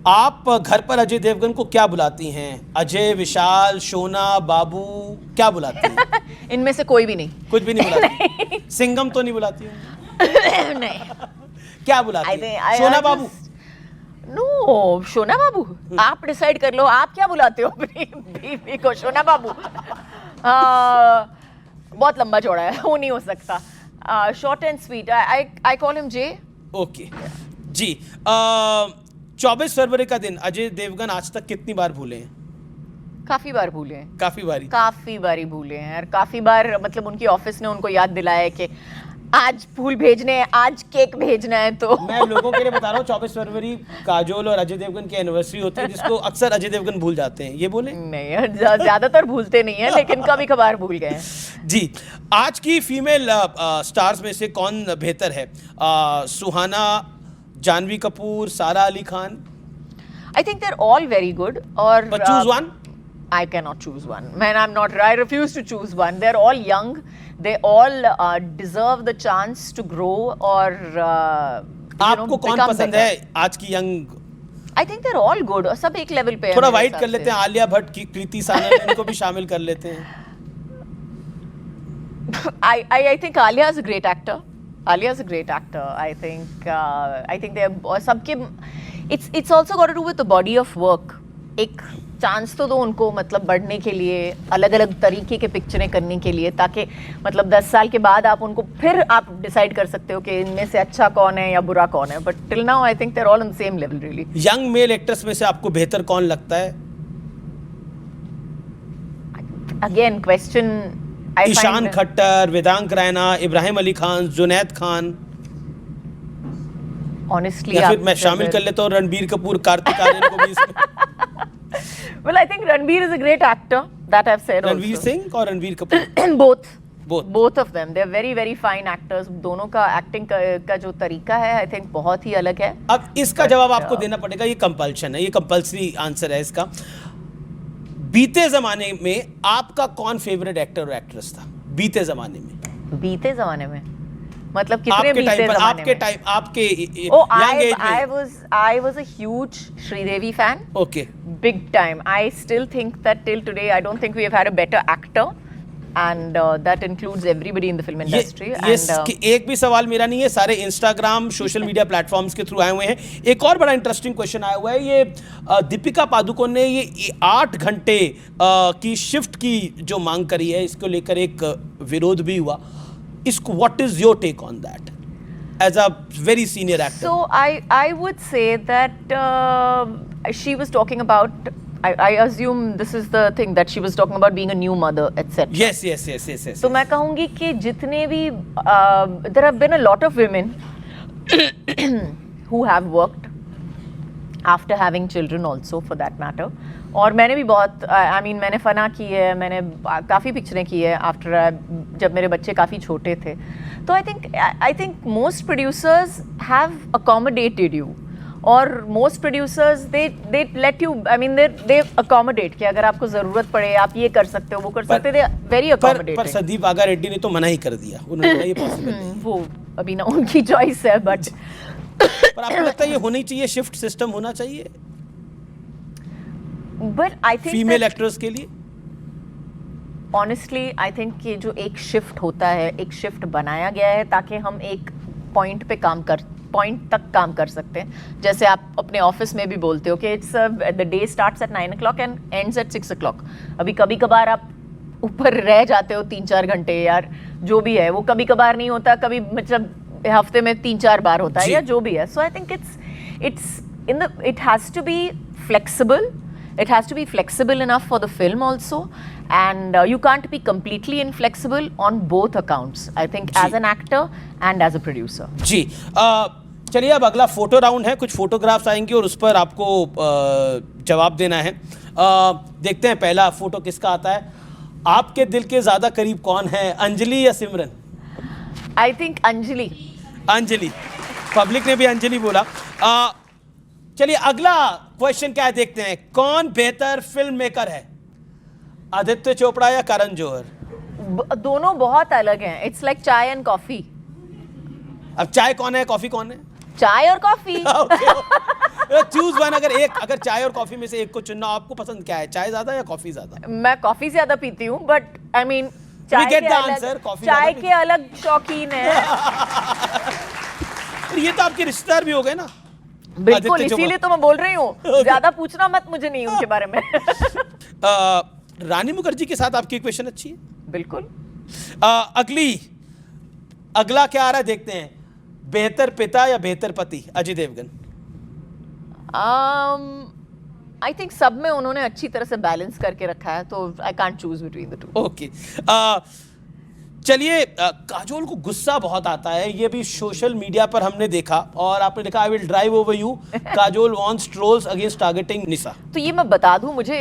आप घर पर अजय देवगन को क्या बुलाती हैं? अजय, विशाल, शोना, बाबू, क्या बुलाती हैं? इनमें से कोई भी नहीं। कुछ भी नहीं बुलाती? सिंघम तो नहीं बुलाती हूँ? नहीं। क्या बुलाती हैं? शोना बाबू? नो, शोना बाबू आप डिसाइड कर लो, आप क्या बुलाते हो अपनी बीवी को? शोना बाबू बहुत लंबा चौड़ा है, वो नहीं हो सकता। Short and sweet, I call him J. Okay ji. 24 फरवरी का दिन अजय देवगन आज तक कितनी बार भूले हैं? काफी बार भूले हैं। काफी बारी भूले हैं, और काफी बार मतलब उनकी ऑफिस ने उनको याद दिलाया है कि आज फूल भेजने हैं, आज केक भेजना है। तो मैं लोगों के लिए बता रहा हूँ 24 फरवरी काजोल और अजय देवगन की एनिवर्सरी होती है, जिसको अक्सर अजय देवगन भूल जाते हैं, ये बोले? नहीं, ज्यादातर भूलते नहीं है, लेकिन कभी कभार भूल गए हैं। जी। आज की फीमेल स्टार्स में से कौन बेहतर है? सुहाना, Janhvi Kapoor, Sara Ali Khan? I think they are all very good, और choose one? I cannot choose one. Man, I refuse to choose one. They're all young. They all deserve the chance to grow or आपको कौन पसंद है आज की young? I think they're all good. सब एक level पे हैं। थोड़ा वाइड कर लेते हैं, आलिया भट्ट की, कृति सानन, इनको भी शामिल कर लेते हैं। I think Alia is a great actor. Alia is a great actor. I think they're सबके it's also got to do with the body of work. एक चांस तो दो उनको, मतलब बढ़ने के लिए, अलग अलग तरीके के पिक्चरें करने के लिए, ताकि मतलब 10 साल के बाद आप उनको फिर आप डिसाइड कर सकते हो कि इनमें से अच्छा कौन है या बुरा कौन है। But till now I think they are all on the same level really. Young male actress में से आपको बेहतर कौन लगता है? Again question, Ishan Khattar, Vedang Raina, Ibrahim Ali Khan, Junaid Khan? Honestly या फिर मैं शामिल कर लेता हूँ रणबीर कपूर, कार्तिक आर्यन को भी इसमें। Well, I think Ranbir is a great actor. That I've said. Ranveer Singh और Ranbir Kapoor? Both of them. They're very very fine actors. दोनों का एक्टिंग का जो तरीका है, I think बहुत ही अलग है। अब इसका जवाब आपको देना पड़ेगा, ये कंपल्शन है, ये कंपल्सरी आंसर है इसका। बीते जमाने में आपका कौन फेवरेट एक्टर और एक्ट्रेस था? बीते जमाने में? बीते जमाने में मतलब कितने बीते जमाने में? आपके टाइम, आपके young age में? I was a huge Sridevi fan. Okay. Big time. I still think that till today I don't think we have had a better actor, and that includes everybody in the film industry. एक भी सवाल मेरा नहीं है, सारे Instagram social media platforms के through आए हुए हैं। एक और बड़ा इंटरेस्टिंग क्वेश्चन आया हुआ है, ये दीपिका पादुकोण ने ये 8 घंटे की शिफ्ट की जो मांग करी है, इसको लेकर एक विरोध भी हुआ। इसको what is your take on that as a very senior actor? So I would say that she was talking about, I assume this is the thing that she was talking about being a new mother, etc. Yes. तो मैं कहूँगी कि जितने भी there have been a lot of women who have worked after having children also, for that matter. और मैंने भी बहुत मैंने फना की है, मैंने काफ़ी पिक्चरें की है आफ्टर, जब मेरे बच्चे काफ़ी छोटे थे। तो I think most producers have accommodated you, और most producers they let you, they accommodate कि अगर आपको ज़रूरत पड़े आप ये कर सकते हो, वो कर सकते हो, दे वेरी अकोमोडेटिंग। पर संदीप बागा रेड्डी ने तो मना ही कर दिया, उन्होंने ये पॉसिबल नहीं। वो अभी ना उनकी चॉइस है, बट पर आपको लगता है ये होनी चाहिए, शिफ्ट सिस्टम होना चाहिए but I think female actors के लिए? ऑनेस्टली आई थिंक ये जो एक शिफ्ट होता है, एक शिफ्ट बनाया गया है ताकि हम एक पॉइंट तक काम कर सकते हैं। जैसे आप अपने ऑफिस में भी बोलते हो कि it's the day starts at 9 o'clock and ends at 6 o'clock। अभी कभी कभार आप ऊपर रह जाते हो 3-4 घंटे, यार जो भी है वो कभी कभार नहीं होता, कभी मतलब हफ्ते में 3-4 बार होता है, या जो भी है। So I think it has to be flexible. It has to be flexible enough for the film also, and you can't be completely inflexible on both accounts, I think, as an actor and as a producer. जी। चलिए अब अगला photo round है, कुछ photographs आएंगे और उस पर आपको जवाब देना है। देखते हैं पहला फोटो किसका आता है। आपके दिल के ज्यादा करीब कौन है, अंजलि या सिमरन? I think Anjali. पब्लिक ने भी अंजलि बोला। चलिए अगला क्वेश्चन क्या है, देखते हैं। कौन बेहतर फिल्म मेकर है, आदित्य चोपड़ा या करण जौहर? दोनों बहुत अलग हैं। इट्स लाइक चाय एंड कॉफी। अब चाय कौन है, कॉफी कौन है? चाय और कॉफी। चूज वन, अगर चाय और कॉफी में से एक को चुनना, आपको पसंद क्या है, चाय ज्यादा या कॉफी ज्यादा? मैं कॉफी ज्यादा पीती हूँ, but I mean get the answer, coffee चाय ज्यादा के अलग शौकीन है। पर ये तो आपके रिश्तेदार भी हो गए ना। बिल्कुल, आदित्य इसीलिए तो मैं बोल रही हूँ, ज्यादा पूछना मत मुझे नहीं उनके बारे में। रानी मुखर्जी के साथ आपकी इक्वेशन अच्छी है। बिल्कुल। अगला क्या आ रहा है देखते हैं। बेहतर पिता या बेहतर पति, अजय देवगन? आई थिंक सब में उन्होंने अच्छी तरह से बैलेंस करके रखा है, तो I can't choose between the two. Okay, चलिए, काजोल को गुस्सा बहुत आता है, ये भी सोशल मीडिया पर हमने देखा, और आपने लिखा I will drive over you, Kajol wants trolls against targeting Nysa. तो ये मैं बता दूं, मुझे